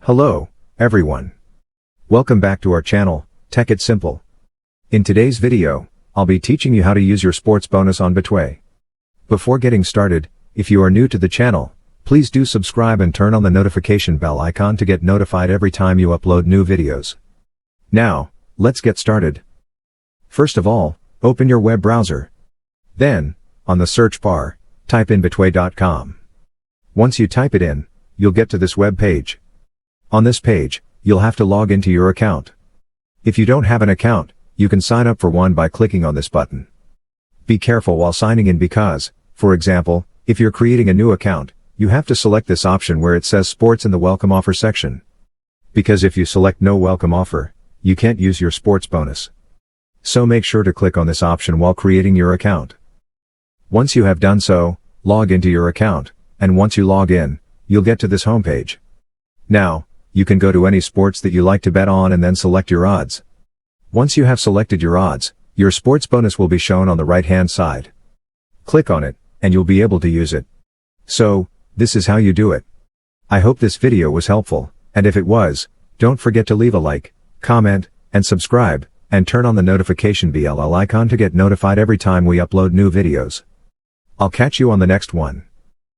Hello, everyone. Welcome back to our channel, Tech It Simple. In today's video, I'll be teaching you how to use your sports bonus on Betway. Before getting started, if you are new to the channel, please do subscribe and turn on the notification bell icon to get notified every time you upload new videos. Now, let's get started. First of all, open your web browser. Then, on the search bar, type in betway.com. Once you type it in, you'll get to this web page. On this page, you'll have to log into your account. If you don't have an account, you can sign up for one by clicking on this button. Be careful while signing in because, for example, if you're creating a new account, you have to select this option where it says sports in the welcome offer section. Because if you select no welcome offer, you can't use your sports bonus. So make sure to click on this option while creating your account. Once you have done so, log into your account, and once you log in, you'll get to this homepage. Now, you can go to any sports that you like to bet on and then select your odds. Once you have selected your odds, your sports bonus will be shown on the right-hand side. Click on it, and you'll be able to use it. So, this is how you do it. I hope this video was helpful, and if it was, don't forget to leave a like, comment, and subscribe, and turn on the notification bell icon to get notified every time we upload new videos. I'll catch you on the next one.